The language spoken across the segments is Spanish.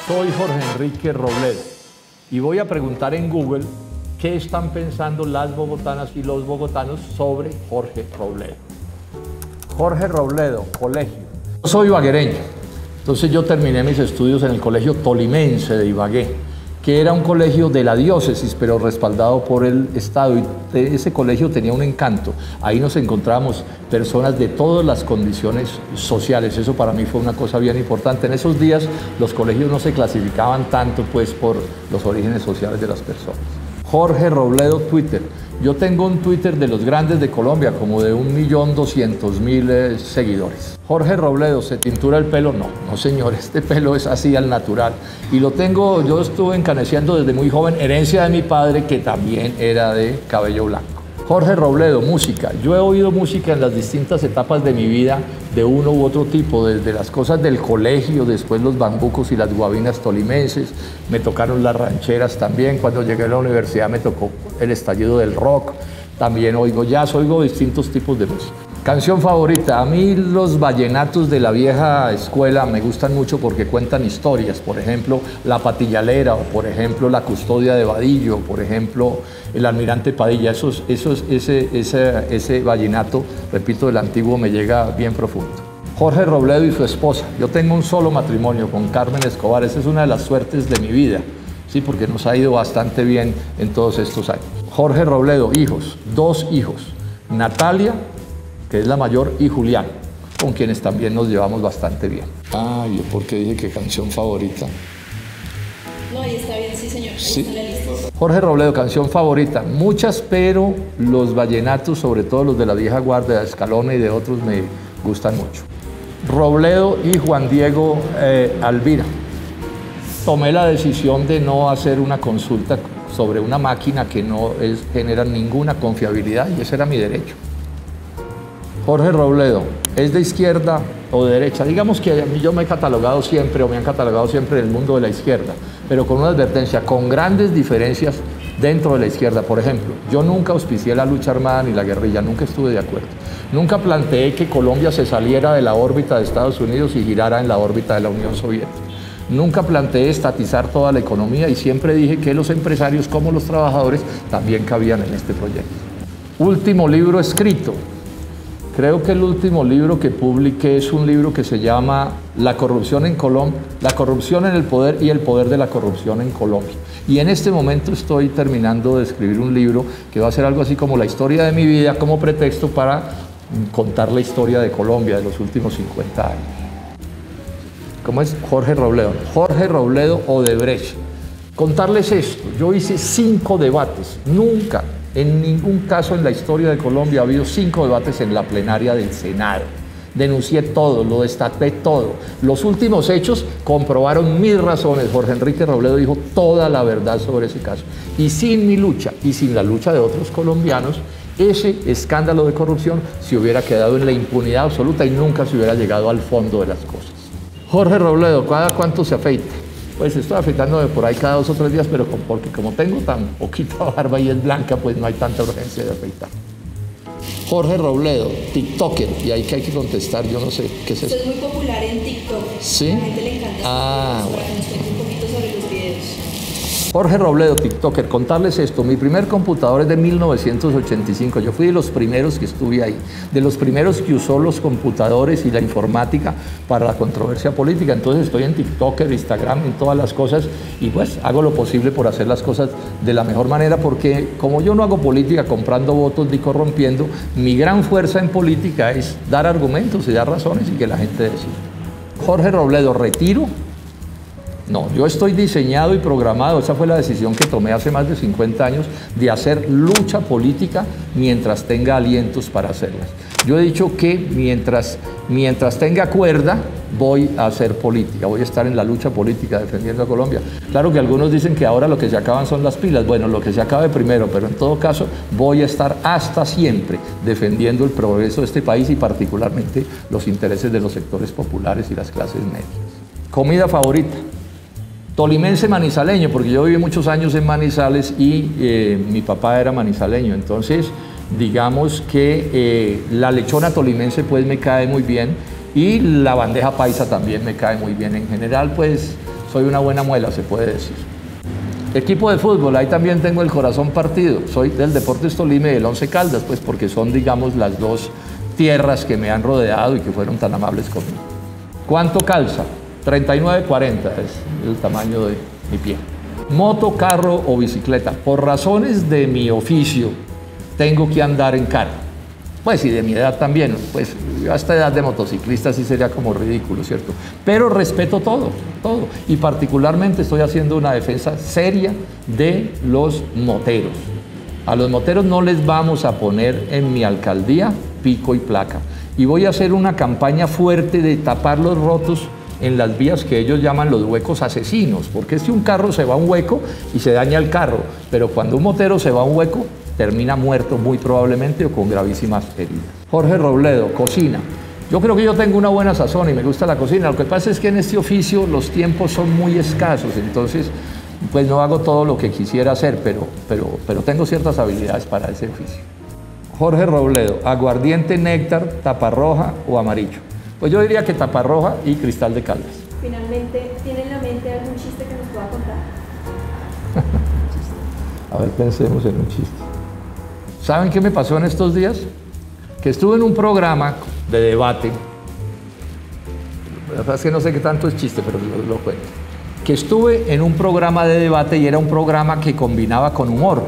Soy Jorge Enrique Robledo y voy a preguntar en Google qué están pensando las bogotanas y los bogotanos sobre Jorge Robledo. Jorge Robledo, colegio. Yo soy ibaguereño, entonces yo terminé mis estudios en el Colegio Tolimense de Ibagué, que era un colegio de la diócesis, pero respaldado por el Estado, y ese colegio tenía un encanto. Ahí nos encontramos personas de todas las condiciones sociales. Eso para mí fue una cosa bien importante. En esos días los colegios no se clasificaban tanto pues por los orígenes sociales de las personas. Jorge Robledo, Twitter. Yo tengo un Twitter de los grandes de Colombia, como de 1.200.000 seguidores. Jorge Robledo, ¿se tintura el pelo? No, no señor, este pelo es así al natural. Y lo tengo, yo estuve encaneciendo desde muy joven, herencia de mi padre, que también era de cabello blanco. Jorge Robledo, música. Yo he oído música en las distintas etapas de mi vida, de uno u otro tipo, desde las cosas del colegio, después los bambucos y las guabinas tolimenses, me tocaron las rancheras también, cuando llegué a la universidad me tocó el estallido del rock, también oigo jazz, oigo distintos tipos de música. Canción favorita, a mí los vallenatos de la vieja escuela me gustan mucho porque cuentan historias, por ejemplo, La Patillalera, o por ejemplo, La Custodia de Vadillo, por ejemplo, El Almirante Padilla. Ese vallenato, repito, del antiguo me llega bien profundo. Jorge Robledo y su esposa. Yo tengo un solo matrimonio con Carmen Escobar, esa es una de las suertes de mi vida, sí, porque nos ha ido bastante bien en todos estos años. Jorge Robledo, hijos, 2 hijos, Natalia, que es la mayor, y Julián, con quienes también nos llevamos bastante bien. Yo porque dije que canción favorita. No, ahí está bien, sí señor, ahí sí. está la lista. Jorge Robledo, canción favorita. Muchas, pero los vallenatos, sobre todo los de la vieja guardia, de Escalona y de otros, me gustan mucho. Robledo y Juan Diego Alvira. Tomé la decisión de no hacer una consulta sobre una máquina que no genera ninguna confiabilidad, y ese era mi derecho. Jorge Robledo, ¿es de izquierda o de derecha? Digamos que a mí yo me he catalogado siempre, o me han catalogado siempre en el mundo de la izquierda, pero con una advertencia, con grandes diferencias dentro de la izquierda. Por ejemplo, yo nunca auspicié la lucha armada ni la guerrilla, nunca estuve de acuerdo. Nunca planteé que Colombia se saliera de la órbita de Estados Unidos y girara en la órbita de la Unión Soviética. Nunca planteé estatizar toda la economía, y siempre dije que los empresarios como los trabajadores también cabían en este proyecto. Último libro escrito. Creo que el último libro que publiqué es un libro que se llama La corrupción en Colombia, la corrupción en el poder y el poder de la corrupción en Colombia. Y en este momento estoy terminando de escribir un libro que va a ser algo así como la historia de mi vida, como pretexto para contar la historia de Colombia de los últimos 50 años. ¿Cómo es? Jorge Robledo. Jorge Robledo Odebrecht. Contarles esto, yo hice 5 debates, nunca, en ningún caso en la historia de Colombia ha habido 5 debates en la plenaria del Senado. Denuncié todo, lo destapé todo. Los últimos hechos comprobaron mis razones. Jorge Enrique Robledo dijo toda la verdad sobre ese caso. Y sin mi lucha, y sin la lucha de otros colombianos, ese escándalo de corrupción se hubiera quedado en la impunidad absoluta y nunca se hubiera llegado al fondo de las cosas. Jorge Robledo, ¿cada cuánto se afeita? Pues estoy afeitándome por ahí cada 2 o 3 días, pero porque como tengo tan poquita barba y es blanca, pues no hay tanta urgencia de afeitar. Jorge Robledo, TikToker, y ahí que hay que contestar, yo no sé qué es eso. Usted es muy popular en TikTok. ¿Sí? A la gente le encanta. Bueno. Para que nos cuente un poquito sobre los videos. Jorge Robledo, TikToker, contarles esto. Mi primer computador es de 1985. Yo fui de los primeros que estuve ahí, de los primeros que usó los computadores y la informática para la controversia política. Entonces estoy en TikToker, Instagram, en todas las cosas, y pues hago lo posible por hacer las cosas de la mejor manera, porque como yo no hago política comprando votos ni corrompiendo, mi gran fuerza en política es dar argumentos y dar razones y que la gente decida. Jorge Robledo, retiro. No, yo estoy diseñado y programado, esa fue la decisión que tomé hace más de 50 años, de hacer lucha política mientras tenga alientos para hacerlas. Yo he dicho que mientras tenga cuerda, voy a hacer política, voy a estar en la lucha política defendiendo a Colombia. Claro que algunos dicen que ahora lo que se acaban son las pilas, bueno, lo que se acabe primero, pero en todo caso voy a estar hasta siempre defendiendo el progreso de este país y particularmente los intereses de los sectores populares y las clases medias. Comida favorita. Tolimense manizaleño, porque yo viví muchos años en Manizales y mi papá era manizaleño, entonces digamos que la lechona tolimense pues me cae muy bien y la bandeja paisa también me cae muy bien. En general pues soy una buena muela, se puede decir. Equipo de fútbol, ahí también tengo el corazón partido. Soy del Deportes Tolima y del Once Caldas, pues porque son, digamos, las dos tierras que me han rodeado y que fueron tan amables conmigo. ¿Cuánto calza? 39-40 es el tamaño de mi pie. Moto, carro o bicicleta. Por razones de mi oficio, tengo que andar en carro. Pues y de mi edad también, pues a esta edad de motociclista sí sería como ridículo, ¿cierto? Pero respeto todo, todo. Y particularmente estoy haciendo una defensa seria de los moteros. A los moteros no les vamos a poner en mi alcaldía pico y placa. Y voy a hacer una campaña fuerte de tapar los rotos en las vías que ellos llaman los huecos asesinos. Porque si un carro se va a un hueco y se daña el carro, pero cuando un motero se va a un hueco, termina muerto muy probablemente o con gravísimas heridas. Jorge Robledo, cocina. Yo creo que yo tengo una buena sazón y me gusta la cocina. Lo que pasa es que en este oficio los tiempos son muy escasos, entonces pues no hago todo lo que quisiera hacer, pero tengo ciertas habilidades para ese oficio. Jorge Robledo, aguardiente, néctar, taparroja o amarillo. Pues yo diría que taparroja y cristal de Caldas. Finalmente, ¿tiene en la mente algún chiste que nos pueda contar? A ver, pensemos en un chiste. ¿Saben qué me pasó en estos días? Que estuve en un programa de debate. La verdad es que no sé qué tanto es chiste, pero lo cuento. Que estuve en un programa de debate y era un programa que combinaba con humor.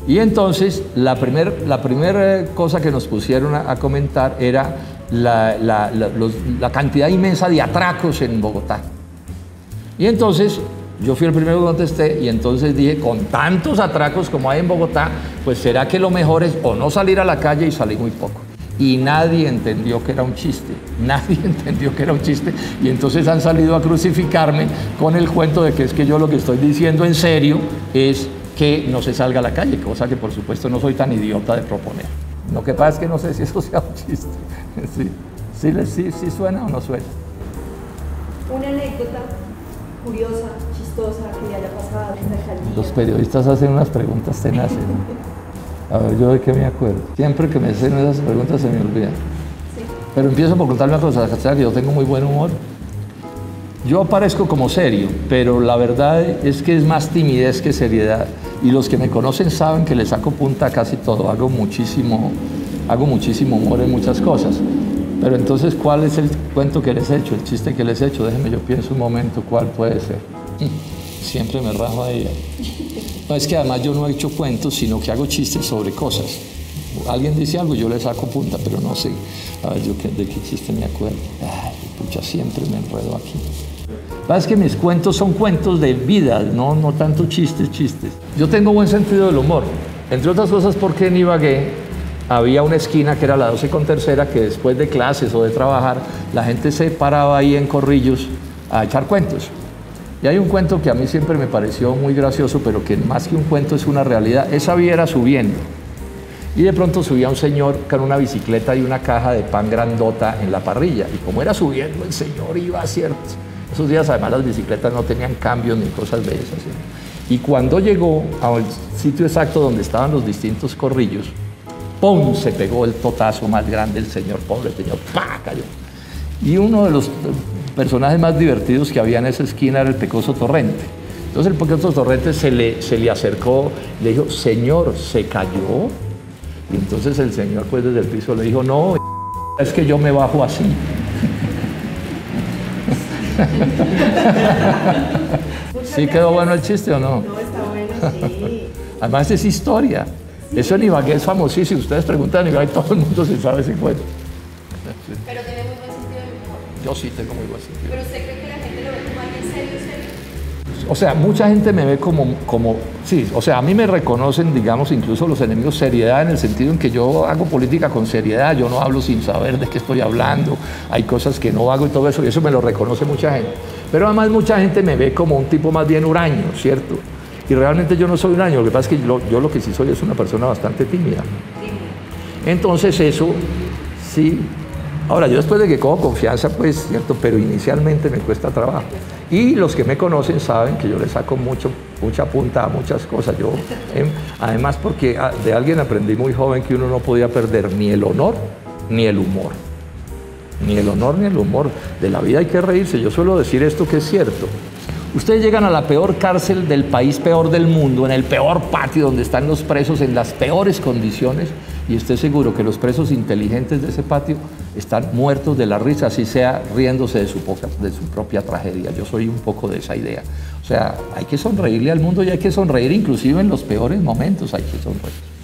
Y entonces la primera cosa que nos pusieron a comentar era la cantidad inmensa de atracos en Bogotá. Y entonces yo fui el primero que contesté y entonces dije, con tantos atracos como hay en Bogotá, pues será que lo mejor es o no salir a la calle y salir muy poco. Y nadie entendió que era un chiste, nadie entendió que era un chiste y entonces han salido a crucificarme con el cuento de que es que yo lo que estoy diciendo en serio es que no se salga a la calle, cosa que por supuesto no soy tan idiota de proponer. Lo que pasa es que no sé si eso sea un chiste. ¿Sí suena o no suena? Una anécdota curiosa, chistosa, que le haya pasado en la alcaldía. Los periodistas hacen unas preguntas tenaces. A ver, ¿yo de qué me acuerdo? Siempre que me hacen esas preguntas se me olvidan. Sí. Pero empiezo por contarme una cosa, que yo tengo muy buen humor. Yo parezco como serio, pero la verdad es que es más timidez que seriedad. Y los que me conocen saben que le saco punta a casi todo. Hago muchísimo humor en muchas cosas. Pero entonces, ¿cuál es el cuento que les he hecho? El chiste que les he hecho. Déjenme, yo pienso un momento cuál puede ser. Siempre me rajo a ella. No, es que además yo no he hecho cuentos, sino que hago chistes sobre cosas. Alguien dice algo, yo le saco punta, pero no sé. A ver, ¿de qué chiste me acuerdo? Ay, pucha, siempre me enredo aquí. Es que mis cuentos son cuentos de vida, no tanto chistes. Yo tengo buen sentido del humor, entre otras cosas porque en Ibagué había una esquina que era la 12 con tercera, que después de clases o de trabajar, la gente se paraba ahí en corrillos a echar cuentos. Y hay un cuento que a mí siempre me pareció muy gracioso, pero que más que un cuento es una realidad. Esa vía era subiendo. Y de pronto subía un señor con una bicicleta y una caja de pan grandota en la parrilla. Y como era subiendo, el señor iba a cierto. Esos días además las bicicletas no tenían cambios ni cosas de esas. ¿Sí? Y cuando llegó al sitio exacto donde estaban los distintos corrillos, ¡pum!, se pegó el totazo más grande el señor, pobre señor, ¡pah!, cayó. Y uno de los personajes más divertidos que había en esa esquina era el Pecoso Torrente. Entonces el Pecoso Torrente se le acercó, le dijo, señor, ¿se cayó? Y entonces el señor pues desde el piso le dijo, no, es que yo me bajo así. ¿Sí quedó bueno el chiste o no? No, está bueno, sí. Además es historia. Sí. Eso en Ibagué es famosísimo. Ustedes preguntan en Ibagué, todo el mundo se sabe ese cuento. Sí. Pero tiene muy buen sentido del humor. Yo sí tengo muy buen sentido. ¿Pero usted cree que la gente lo ve como alguien serio? O sea, mucha gente me ve como sí, o sea, a mí me reconocen, digamos, incluso los enemigos, seriedad, en el sentido en que yo hago política con seriedad, yo no hablo sin saber de qué estoy hablando, hay cosas que no hago y todo eso, y eso me lo reconoce mucha gente. Pero además mucha gente me ve como un tipo más bien huraño, ¿cierto? Y realmente yo no soy huraño, lo que pasa es que yo lo que sí soy es una persona bastante tímida. Entonces eso, sí. Ahora, yo después de que cojo confianza, pues, ¿cierto? Pero inicialmente me cuesta trabajo. Y los que me conocen saben que yo le saco mucha punta a muchas cosas. Yo, además, porque de alguien aprendí muy joven que uno no podía perder ni el honor ni el humor. Ni el honor ni el humor. De la vida hay que reírse. Yo suelo decir esto que es cierto. Ustedes llegan a la peor cárcel del país peor del mundo, en el peor patio donde están los presos en las peores condiciones, y esté seguro que los presos inteligentes de ese patio están muertos de la risa, así sea riéndose de su propia tragedia. Yo soy un poco de esa idea. O sea, hay que sonreírle al mundo y hay que sonreír inclusive en los peores momentos, hay que sonreír.